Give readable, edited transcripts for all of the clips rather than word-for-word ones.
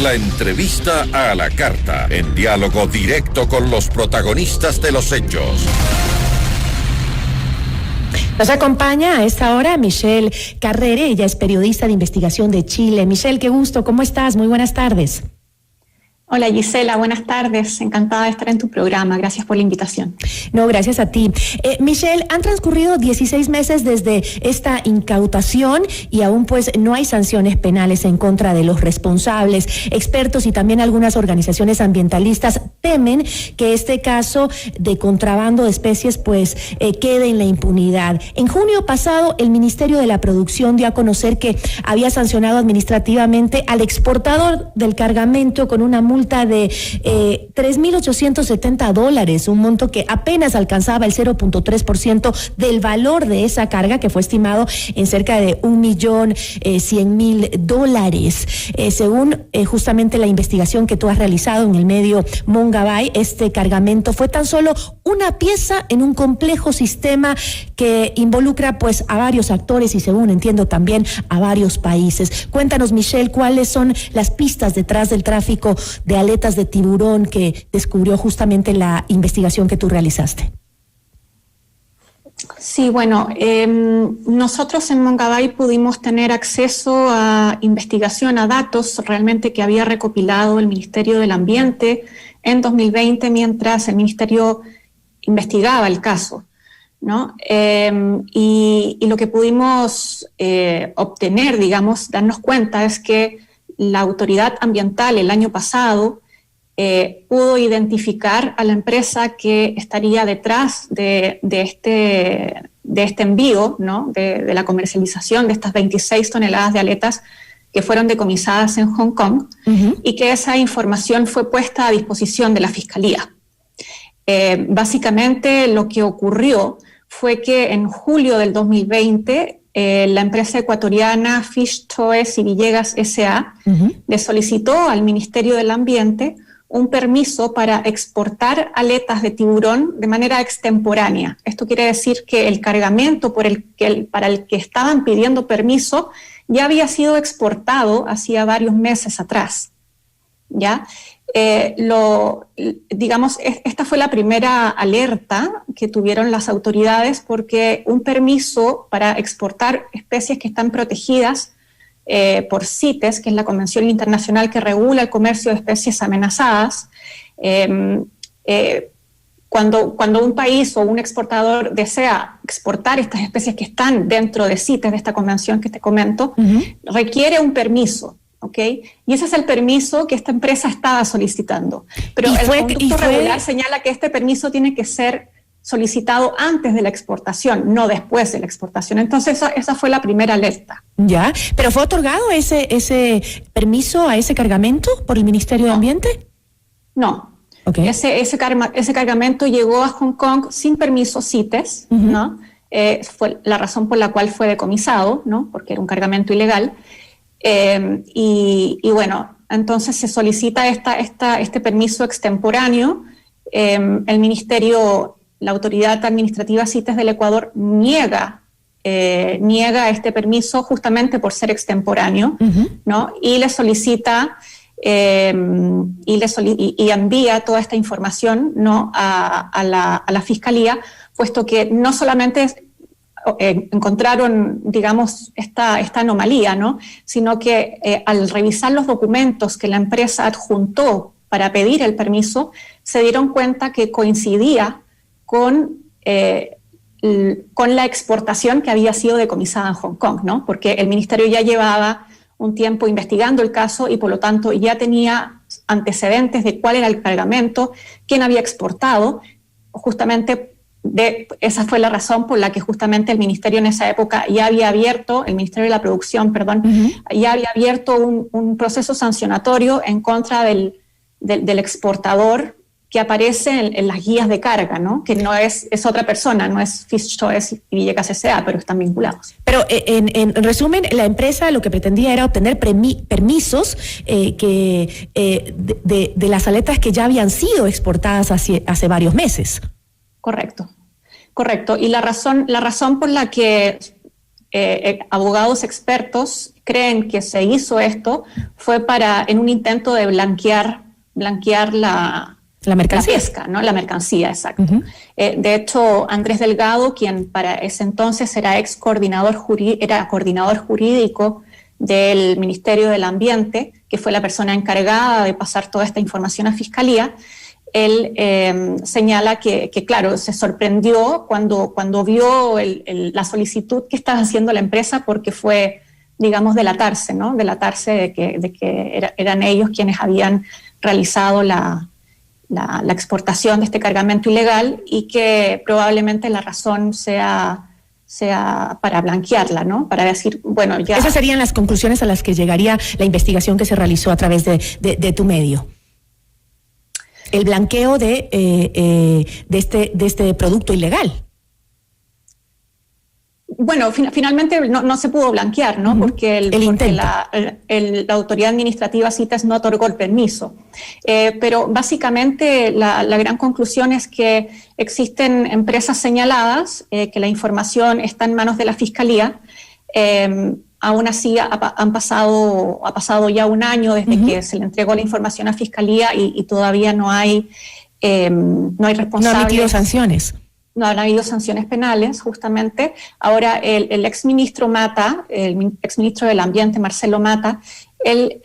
La entrevista a la carta, en diálogo directo con los protagonistas de los hechos. Nos acompaña a esta hora Michelle Carrere, ella es periodista de investigación de Chile. Michelle, qué gusto, ¿cómo estás? Muy buenas tardes. Hola Gisela, buenas tardes, encantada de estar en tu programa, gracias por la invitación. No, gracias a ti. Michelle, han transcurrido 16 meses desde esta incautación y aún pues no hay sanciones penales en contra de los responsables. Expertos y también algunas organizaciones ambientalistas temen que este caso de contrabando de especies pues quede en la impunidad. En junio pasado, el Ministerio de la Producción dio a conocer que había sancionado administrativamente al exportador del cargamento con una multa de $3,870, un monto que apenas alcanzaba el 0.3% del valor de esa carga, que fue estimado en cerca de $1.100.000. Según justamente la investigación que tú has realizado en el medio Mongabay, este cargamento fue tan solo una pieza en un complejo sistema que involucra pues a varios actores y, según entiendo, también a varios países. Cuéntanos, Michelle, ¿cuáles son las pistas detrás del tráfico de aletas de tiburón que descubrió justamente la investigación que tú realizaste? Sí, bueno, nosotros en Mongabay pudimos tener acceso a investigación, a datos realmente que había recopilado el Ministerio del Ambiente en 2020 mientras el Ministerio investigaba el caso, ¿no? Y lo que pudimos obtener, digamos, darnos cuenta es que la autoridad ambiental el año pasado pudo identificar a la empresa que estaría detrás de este envío, ¿no? de la comercialización de estas 26 toneladas de aletas que fueron decomisadas en Hong Kong, y que esa información fue puesta a disposición de la Fiscalía. Básicamente lo que ocurrió fue que en julio del 2020 la empresa ecuatoriana Fish Toys y Villegas S.A. le solicitó al Ministerio del Ambiente un permiso para exportar aletas de tiburón de manera extemporánea. Esto quiere decir que el cargamento para el que estaban pidiendo permiso ya había sido exportado hacía varios meses atrás, ¿ya? Digamos, esta fue la primera alerta que tuvieron las autoridades, porque un permiso para exportar especies que están protegidas por CITES, que es la Convención Internacional que regula el comercio de especies amenazadas, cuando un país o un exportador desea exportar estas especies que están dentro de CITES, de esta convención que te comento, requiere un permiso. ¿Okay? Y ese es el permiso que esta empresa estaba solicitando. Pero el conducto regular señala que este permiso tiene que ser solicitado antes de la exportación, no después de la exportación. Entonces esa fue la primera alerta. Ya, ¿pero fue otorgado ese permiso a ese cargamento por el Ministerio de Ambiente? No. Okay. Ese cargamento llegó a Hong Kong sin permiso CITES, ¿no? Fue la razón por la cual fue decomisado, ¿no? Porque era un cargamento ilegal. Y bueno, entonces se solicita este permiso extemporáneo. El Ministerio, la autoridad administrativa CITES del Ecuador niega este permiso justamente por ser extemporáneo, ¿no? Y le solicita y envía toda esta información, ¿no? a la Fiscalía, puesto que no solamente encontraron, digamos, esta anomalía, ¿no? Sino que al revisar los documentos que la empresa adjuntó para pedir el permiso, se dieron cuenta que coincidía con la exportación que había sido decomisada en Hong Kong, ¿no? Porque el ministerio ya llevaba un tiempo investigando el caso y por lo tanto ya tenía antecedentes de cuál era el cargamento, quién había exportado. Justamente esa fue la razón por la que justamente el ministerio en esa época ya había abierto, el Ministerio de la Producción, perdón, ya había abierto un proceso sancionatorio en contra del exportador que aparece en las guías de carga, ¿no? Que no es otra persona, no es Fish Toys y Villegas S.A., pero están vinculados. Pero en resumen, la empresa lo que pretendía era obtener permisos de las aletas que ya habían sido exportadas hace varios meses. Correcto. Y la razón por la que abogados expertos creen que se hizo esto fue en un intento de blanquear la mercancía. La pesca, ¿no? La mercancía, exacto. De hecho, Andrés Delgado, quien para ese entonces era coordinador jurídico del Ministerio del Ambiente, que fue la persona encargada de pasar toda esta información a Fiscalía, él señala que, claro, se sorprendió cuando vio la solicitud que estaba haciendo la empresa, porque fue, digamos, delatarse, ¿no? Delatarse de que eran ellos quienes habían realizado la exportación de este cargamento ilegal, y que probablemente la razón sea para blanquearla, ¿no? Para decir, bueno, ya... Esas serían las conclusiones a las que llegaría la investigación que se realizó a través de tu medio. El blanqueo de este producto ilegal. Bueno, finalmente no se pudo blanquear, ¿no? Porque la autoridad administrativa CITES no otorgó el permiso. Pero básicamente la gran conclusión es que existen empresas señaladas, que la información está en manos de la Fiscalía. Aún así ha pasado ya un año desde que se le entregó la información a Fiscalía y todavía no hay responsables. No ha emitido sanciones. No han habido sanciones penales, justamente. Ahora, el exministro Mata, el exministro del Ambiente, Marcelo Mata, él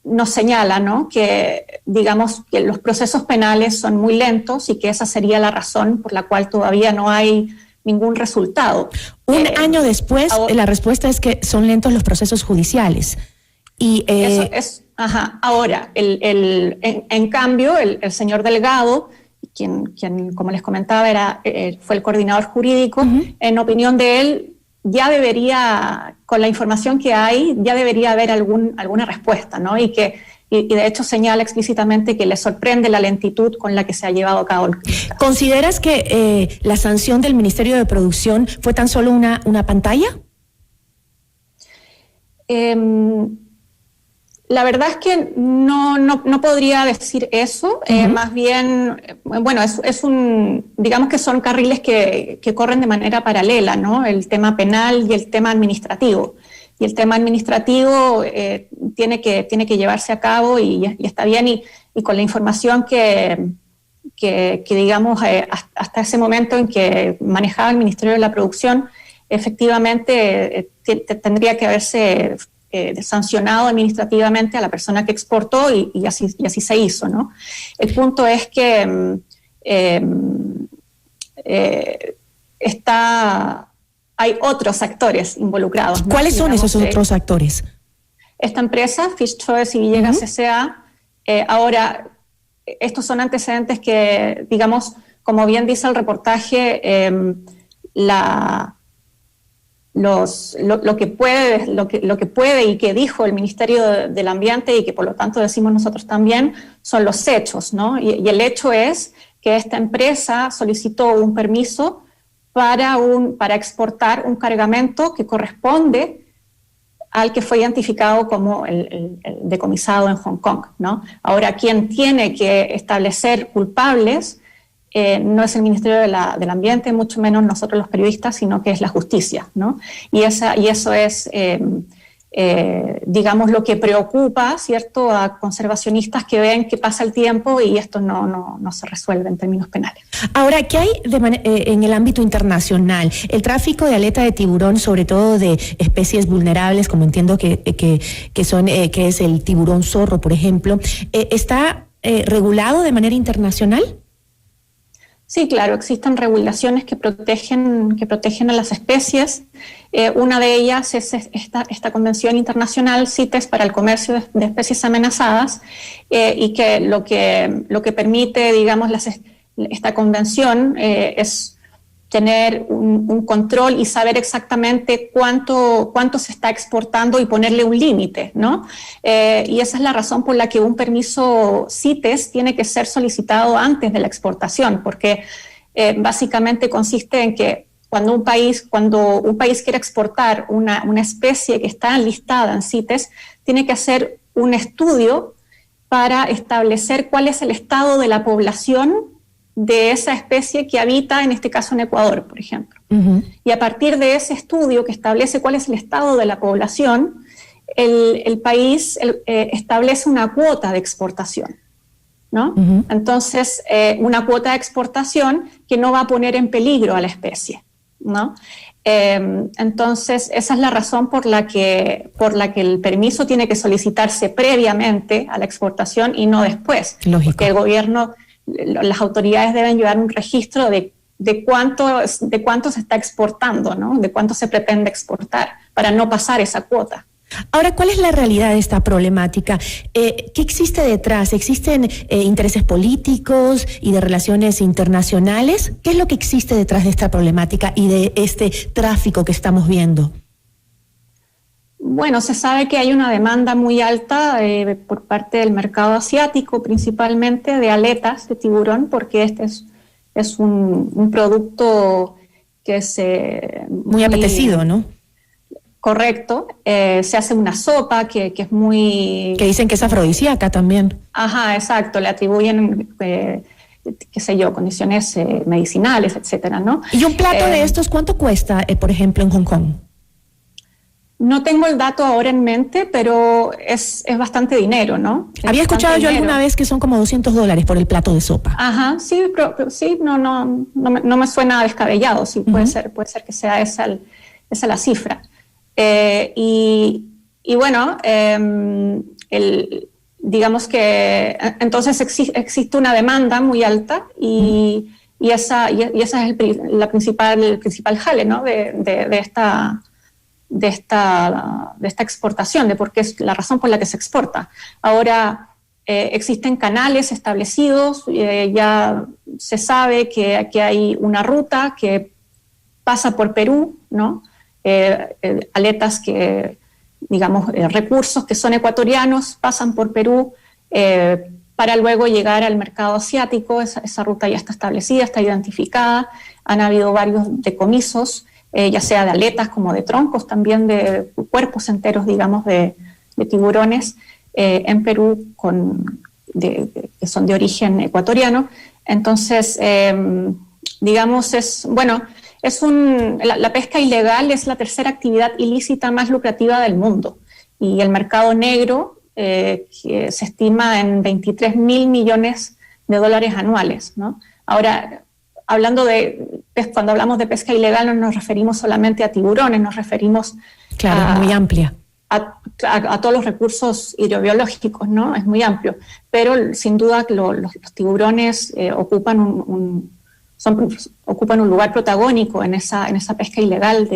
nos señala, ¿no?, que, digamos, que los procesos penales son muy lentos y que esa sería la razón por la cual todavía no hay ningún resultado. Un año después, la respuesta es que son lentos los procesos judiciales. Y, eso es, ahora, en cambio, el señor Delgado, quien, como les comentaba, fue el coordinador jurídico, en opinión de él, ya debería, con la información que hay, ya debería haber alguna respuesta, ¿no? Y de hecho señala explícitamente que le sorprende la lentitud con la que se ha llevado a cabo el caso. ¿Consideras que la sanción del Ministerio de Producción fue tan solo una pantalla? La verdad es que no podría decir eso. Más bien, bueno, digamos que son carriles que corren de manera paralela, ¿no? El tema penal y el tema administrativo. Y el tema administrativo tiene que llevarse a cabo y está bien, y con la información que digamos, hasta ese momento en que manejaba el Ministerio de la Producción, efectivamente tendría que haberse sancionado administrativamente a la persona que exportó, y así se hizo, ¿no? El punto es que hay otros actores involucrados, ¿no? ¿Cuáles son esos otros actores? Esta empresa, Fish Choice y Villegas S.A., ahora, estos son antecedentes que, digamos, como bien dice el reportaje, lo que puede y que dijo el Ministerio del Ambiente, y que por lo tanto decimos nosotros también, son los hechos, ¿no? Y el hecho es que esta empresa solicitó un permiso para exportar un cargamento que corresponde al que fue identificado como el decomisado en Hong Kong, ¿no? Ahora, quien tiene que establecer culpables no es el Ministerio del Ambiente, mucho menos nosotros los periodistas, sino que es la justicia, ¿no? Y eso es, digamos, lo que preocupa, ¿cierto?, a conservacionistas que ven que pasa el tiempo y esto no se resuelve en términos penales. Ahora, ¿qué hay en el ámbito internacional? El tráfico de aleta de tiburón, sobre todo de especies vulnerables, como entiendo que es el tiburón zorro, por ejemplo, ¿está regulado de manera internacional? Sí, claro, existen regulaciones que protegen a las especies. Una de ellas es esta Convención Internacional CITES para el comercio de especies amenazadas, y que lo que permite, digamos, esta convención es tener un control y saber exactamente cuánto se está exportando y ponerle un límite, ¿no? Y esa es la razón por la que un permiso CITES tiene que ser solicitado antes de la exportación, porque básicamente consiste en que cuando un país quiere exportar una especie que está listada en CITES, tiene que hacer un estudio para establecer cuál es el estado de la población de esa especie que habita, en este caso en Ecuador, por ejemplo. Y a partir de ese estudio que establece cuál es el estado de la población, el país establece una cuota de exportación, ¿no? Entonces, una cuota de exportación que no va a poner en peligro a la especie, ¿no? Entonces, esa es la razón por la que el permiso tiene que solicitarse previamente a la exportación y no después. Lógico. Porque el gobierno, las autoridades deben llevar un registro de cuánto se está exportando, ¿no? De cuánto se pretende exportar para no pasar esa cuota. Ahora, ¿cuál es la realidad de esta problemática? ¿Qué existe detrás? ¿Existen intereses políticos y de relaciones internacionales? ¿Qué es lo que existe detrás de esta problemática y de este tráfico que estamos viendo? Bueno, se sabe que hay una demanda muy alta por parte del mercado asiático, principalmente de aletas de tiburón, porque este es un producto que es muy apetecido, ¿no? Correcto. Se hace una sopa que es muy... Que dicen que es afrodisíaca también. Ajá, exacto. Le atribuyen, qué sé yo, condiciones medicinales, etcétera, ¿no? ¿Y un plato de estos cuánto cuesta, por ejemplo, en Hong Kong? No tengo el dato ahora en mente, pero es bastante dinero, ¿no? Había escuchado yo alguna vez que son como $200 por el plato de sopa. Ajá, sí, pero sí, no me suena descabellado. Sí, puede ser que sea esa la cifra. Y bueno, digamos que entonces existe una demanda muy alta y esa es el principal jale, ¿no? de esta exportación, de por qué es la razón por la que se exporta. Ahora existen canales establecidos, ya se sabe que aquí hay una ruta que pasa por Perú, ¿no? Aletas que, digamos, recursos que son ecuatorianos pasan por Perú para luego llegar al mercado asiático. Esa ruta ya está establecida, está identificada. Han habido varios decomisos, ya sea de aletas como de troncos, también de cuerpos enteros, digamos, de tiburones en Perú que son de origen ecuatoriano. Entonces, digamos, la pesca ilegal es la tercera actividad ilícita más lucrativa del mundo, y el mercado negro que se estima en $23 mil millones anuales, ¿no? Ahora, cuando hablamos de pesca ilegal no nos referimos solamente a tiburones, nos referimos muy amplia. A todos los recursos hidrobiológicos, ¿no? Es muy amplio, pero sin duda los tiburones ocupan un lugar protagónico en esa pesca ilegal.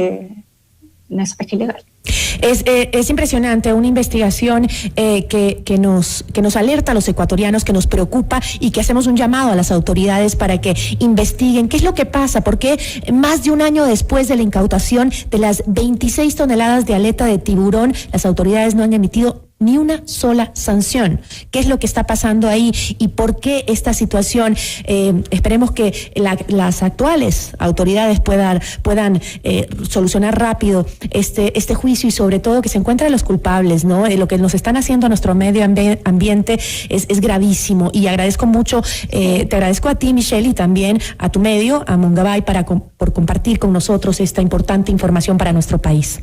Es impresionante, una investigación que nos alerta a los ecuatorianos, que nos preocupa y que hacemos un llamado a las autoridades para que investiguen qué es lo que pasa, porque más de un año después de la incautación de las 26 toneladas de aleta de tiburón, las autoridades no han emitido ni una sola sanción. ¿Qué es lo que está pasando ahí y por qué esta situación? Esperemos que las actuales autoridades puedan solucionar rápido este juicio y sobre todo que se encuentren los culpables, ¿no? Lo que nos están haciendo a nuestro medio ambiente es gravísimo, y agradezco mucho, te agradezco a ti, Michelle, y también a tu medio, a Mongabay, por compartir con nosotros esta importante información para nuestro país.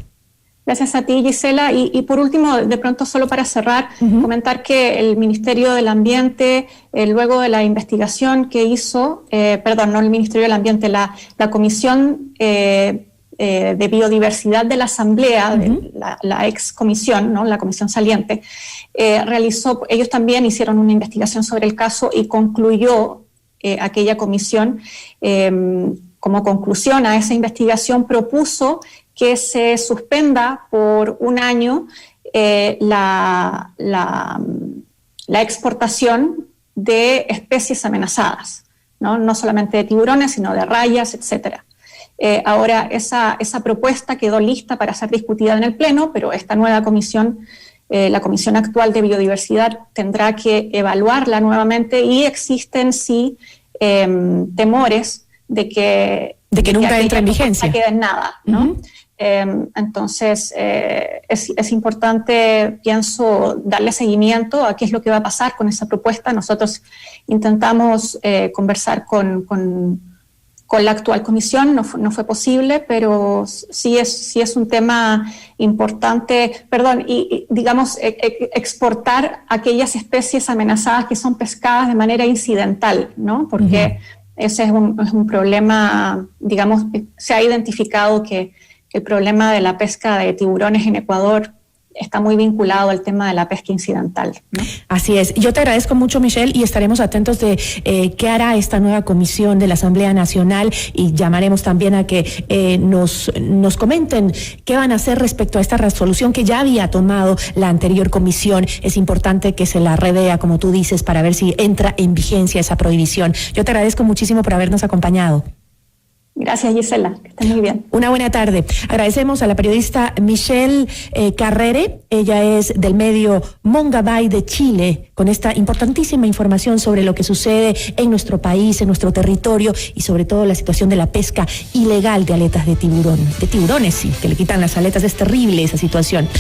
Gracias a ti, Gisela. Y por último, de pronto, solo para cerrar, comentar que el Ministerio del Ambiente, luego de la investigación que hizo, no el Ministerio del Ambiente, la Comisión de Biodiversidad de la Asamblea, la ex comisión, ¿no? La comisión saliente, ellos también hicieron una investigación sobre el caso y concluyó aquella comisión, como conclusión a esa investigación, propuso que se suspenda por un año la exportación de especies amenazadas, ¿no? No solamente de tiburones, sino de rayas, etcétera. Ahora, esa propuesta quedó lista para ser discutida en el Pleno, pero esta nueva comisión, la Comisión actual de Biodiversidad, tendrá que evaluarla nuevamente, y existen sí temores de que nunca entre en vigencia. No quede en nada, ¿no? Entonces, es importante, pienso, darle seguimiento a qué es lo que va a pasar con esa propuesta. Nosotros intentamos conversar con la actual comisión, no fue posible, pero sí es un tema importante, y digamos, exportar aquellas especies amenazadas que son pescadas de manera incidental, ¿no? Porque ese es un problema, digamos, se ha identificado que el problema de la pesca de tiburones en Ecuador está muy vinculado al tema de la pesca incidental, ¿no? Así es. Yo te agradezco mucho, Michelle, y estaremos atentos de qué hará esta nueva comisión de la Asamblea Nacional, y llamaremos también a que nos comenten qué van a hacer respecto a esta resolución que ya había tomado la anterior comisión. Es importante que se la revea, como tú dices, para ver si entra en vigencia esa prohibición. Yo te agradezco muchísimo por habernos acompañado. Gracias, Gisela, que estés muy bien. Una buena tarde. Agradecemos a la periodista Michelle Carrere. Ella es del medio Mongabay de Chile, con esta importantísima información sobre lo que sucede en nuestro país, en nuestro territorio, y sobre todo la situación de la pesca ilegal de aletas de tiburón, de tiburones, sí, que le quitan las aletas. Es terrible esa situación.